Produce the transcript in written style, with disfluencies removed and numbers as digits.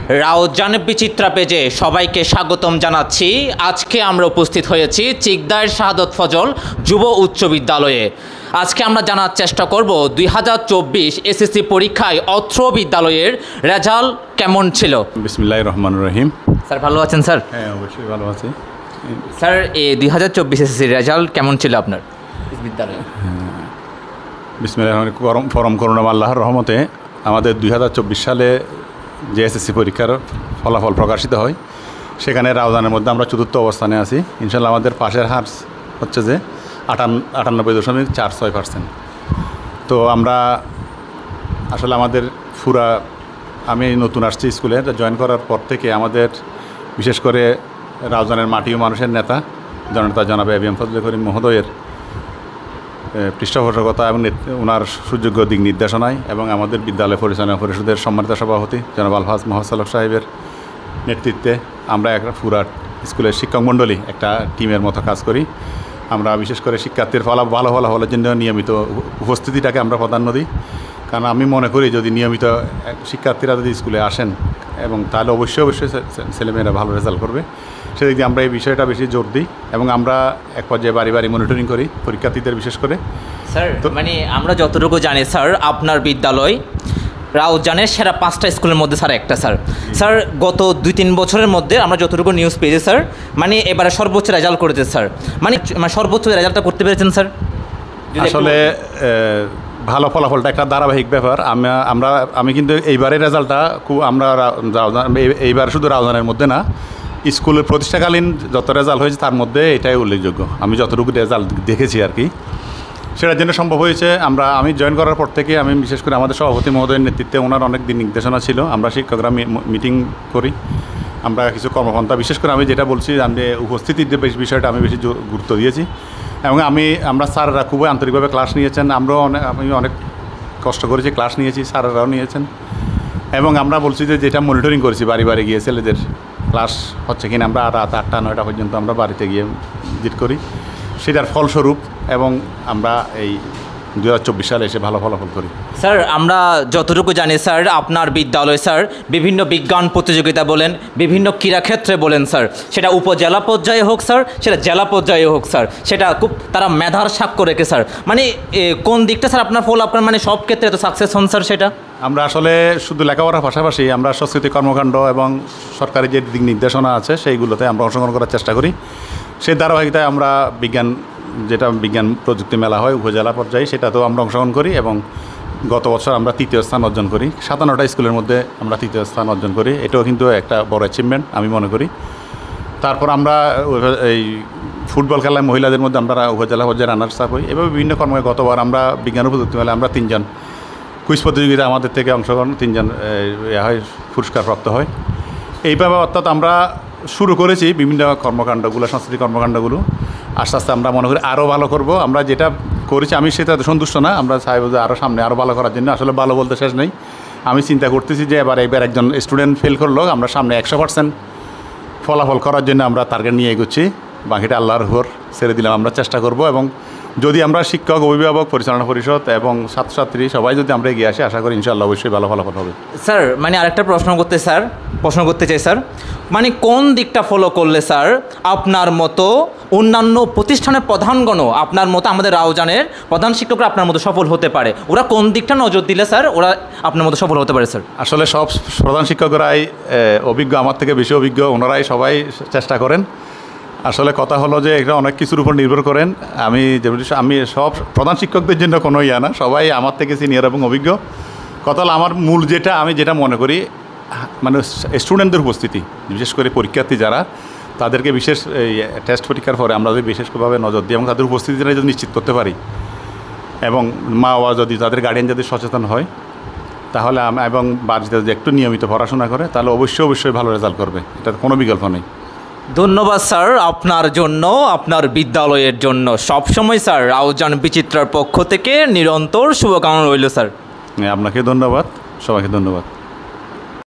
রাউজান বিচিত্রা পেজে সবাইকে স্বাগতম জানাচ্ছি। আজকে আমরা উপস্থিত হয়েছি চিকদার শাহাদত ফজল যুব উচ্চ বিদ্যালয়ে। আজকে আমরা জানার চেষ্টা করব 2024 এসএসসি পরীক্ষায় অত্র বিদ্যালয়ের রেজাল্ট কেমন ছিল। বিসমিল্লাহির রহমানির রহিম। স্যার ভালো আছেন স্যার? হ্যাঁ অবশ্যই ভালো আছি স্যার। এই 2024 এসএসসি রেজাল্ট কেমন ছিল আপনার বিদ্যালয়ে? বিসমিল্লাহির রহমানির ফরম করুণা আল্লাহর রহমতে আমাদের 2024 সালে যে এসএসসি পরীক্ষার ফলাফল প্রকাশিত হয় সেখানে রাউজানের মধ্যে আমরা চতুর্থ অবস্থানে আছি। ইনশাল্লাহ আমাদের পাশের হার হচ্ছে যে 98.46%। তো আমরা আসলে আমাদের আমি নতুন আসছি স্কুলে জয়েন করার পর থেকে আমাদের বিশেষ করে রাউজানের মাটি ও মানুষের নেতা জননেতা জনাব এবিএম ফজলে করিম মহোদয়ের পৃষ্ঠপোষকতা এবং ওনার সুযোগ্য দিক নির্দেশনায় এবং আমাদের বিদ্যালয় পরিচালনা পরিষদের সম্মানিত সভাপতি জনাব আলহাজ মোহাম্মদ সাহেবের নেতৃত্বে আমরা একটা স্কুলের শিক্ষক মণ্ডলী একটা টিমের মতো কাজ করি। আমরা বিশেষ করে শিক্ষার্থীর ভালো ফলাফলের জন্য নিয়মিত উপস্থিতিটাকে আমরা প্রাধান্য দিই। কারণ আমি মনে করি যদি নিয়মিত শিক্ষার্থীরা যদি স্কুলে আসেন এবং তাহলে অবশ্যই ছেলেমেয়েরা ভালো রেজাল্ট করবে। সেদিক দিয়ে আমরা এই বিষয়টা বেশি জোর দিই এবং আমরা এক পর্যায়ে বাড়ি মনিটরিং করি পরীক্ষার্থীদের বিশেষ করে। স্যার মানে আমরা যতটুকু জানি স্যার আপনার বিদ্যালয় রাউজানের সেরা 5টা স্কুলের মধ্যে স্যার একটা। স্যার গত 2-3 বছরের মধ্যে আমরা যতটুকু নিউজ পেয়েছি স্যার মানে এবারে সর্বোচ্চ রেজাল্ট করেছে স্যার, মানে সর্বোচ্চ রেজাল্টটা করতে পেরেছেন স্যার? আসলে ভালো ফলাফলটা একটা ধারাবাহিক ব্যাপার। আমি কিন্তু এইবারের রেজাল্টটা এইবার শুধু রাউজানের মধ্যে না, স্কুলের প্রতিষ্ঠাকালীন যত রেজাল্ট হয়েছে তার মধ্যে এটাই উল্লেখযোগ্য। আমি যতটুকু রেজাল্ট দেখেছি আর কি, সেটার জন্য সম্ভব হয়েছে। আমি জয়েন করার পর থেকে আমি বিশেষ করে আমাদের সভাপতি মহোদয়ের নেতৃত্বে ওনার অনেক দিন নির্দেশনা ছিল। আমরা শিক্ষকরা মিটিং করি, আমরা কিছু কর্মপন্থা বিশেষ করে আমি যেটা বলছি আমি উপস্থিতির যে বিষয়টা আমি বেশি গুরুত্ব দিয়েছি এবং আমরা স্যাররা খুবই আন্তরিকভাবে ক্লাস নিয়েছেন। আমি অনেক কষ্ট করেছি, ক্লাস নিয়েছি, স্যাররাও নিয়েছেন এবং আমরা বলছি যে যেটা মনিটরিং করেছি বাড়ি গিয়ে ছেলেদের ক্লাস হচ্ছে কিনা আমরা রাত 8টা-9টা পর্যন্ত আমরা বাড়িতে গিয়ে ভিজিট করি। সেটার ফলস্বরূপ এবং আমরা এই 2024 সালে এসে ভালো ফলাফল করি। স্যার আমরা যতটুকু জানি স্যার আপনার বিদ্যালয় স্যার বিভিন্ন বিজ্ঞান প্রতিযোগিতা বলেন, বিভিন্ন ক্রীড়াক্ষেত্রে বলেন স্যার, সেটা উপজেলা পর্যায়ে হোক স্যার, সেটা জেলা পর্যায়ে হোক স্যার, সেটা খুব তারা মেধার সাক্ষ্য রেখে স্যার। মানে কোন দিকটা স্যার আপনার আপনার মানে সব ক্ষেত্রে তো সাকসেস হন স্যার? সেটা আমরা আসলে শুধু লেখাপড়ার পাশাপাশি আমরা সংস্কৃতি কর্মকাণ্ড এবং সরকারি যে দিক নির্দেশনা আছে সেইগুলোতে আমরা অংশগ্রহণ করার চেষ্টা করি। সেই ধারাবাহিকতায় আমরা বিজ্ঞান প্রযুক্তি মেলা হয় উপজেলা পর্যায়ে, সেটাতেও আমরা অংশগ্রহণ করি এবং গত বছর আমরা 3য় স্থান অর্জন করি। 57টা স্কুলের মধ্যে আমরা 3য় স্থান অর্জন করি। এটাও কিন্তু একটা বড় অ্যাচিভমেন্ট আমি মনে করি। তারপর আমরা এই ফুটবল খেলায় মহিলাদের মধ্যে আমরা উপজেলা পর্যায়ে রানার্স আপ হই। এভাবে বিভিন্ন কর্মে গতবার আমরা বিজ্ঞান ও প্রযুক্তি মেলায় আমরা 3জন কুইজ প্রতিযোগিতা আমাদের থেকে অংশগ্রহণ 3জন পুরস্কারপ্রাপ্ত হয়। এইভাবে অর্থাৎ আমরা শুরু করেছি বিভিন্ন কর্মকাণ্ডগুলো, সাংস্কৃতিক কর্মকাণ্ডগুলো। আস্তে আস্তে আমরা মনে করি আরও ভালো করব। আমরা যেটা করেছি আমি সেটা সন্তুষ্ট না, আমরা চাইব যে আরও সামনে আরও ভালো করার জন্য। আসলে ভালো বলতে শেষ নেই। আমি চিন্তা করতেছি যে এবার একজন স্টুডেন্ট ফেল করলো, আমরা সামনে 100% ফলাফল করার জন্য আমরা টার্গেট নিয়ে এগোচ্ছি। বাকিটা আল্লাহর উপর ছেড়ে দিলাম। আমরা চেষ্টা করব এবং যদি আমরা শিক্ষক, অভিভাবক, পরিচালনা পরিষদ এবং ছাত্রছাত্রী সবাই যদি আমরা এগিয়ে আসি, আশা করি ইনশাআল্লাহ অবশ্যই ভালো ফলাফল হবে। স্যার মানে আরেকটা প্রশ্ন করতে চাই স্যার, মানে কোন দিকটা ফলো করলে স্যার আপনার মতো অন্যান্য প্রতিষ্ঠানের প্রধানগণও আপনার মতো আমাদের রাউজানের প্রধান শিক্ষকরা আপনার মতো সফল হতে পারে? ওরা কোন দিকটা নজর দিলে স্যার ওরা আপনার মতো সফল হতে পারে স্যার? আসলে সব প্রধান শিক্ষকরাই অভিজ্ঞ, আমার থেকে বেশি অভিজ্ঞ। ওনারাই সবাই চেষ্টা করেন। আসলে কথা হলো যে এটা অনেক কিছুর উপর নির্ভর করেন। আমি সব প্রধান শিক্ষকদের জন্য কোনো না, সবাই আমার থেকে সিনিয়র এবং অভিজ্ঞ। কথা হলো আমার মূল আমি যেটা মনে করি মানে স্টুডেন্টদের উপস্থিতি, বিশেষ করে পরীক্ষার্থী যারা, তাদেরকে বিশেষ টেস্ট পরীক্ষার পরে আমরা যদি বিশেষভাবে নজর দিই এবং তাদের উপস্থিতিটা যদি নিশ্চিত করতে পারি এবং মা বাবা যদি তাদের গার্ডিয়ান যদি সচেতন হয় তাহলে এবং বাড়িতে যদি একটু নিয়মিত পড়াশোনা করে তাহলে অবশ্যই ভালো রেজাল্ট করবে। এটা কোনো বিকল্প নেই। ধন্যবাদ স্যার আপনার জন্য, আপনার বিদ্যালয়ের জন্য। সবসময় স্যার রাউজান বিচিত্রার পক্ষ থেকে নিরন্তর শুভকামনা রইল স্যার। আপনাকে ধন্যবাদ, সবাইকে ধন্যবাদ।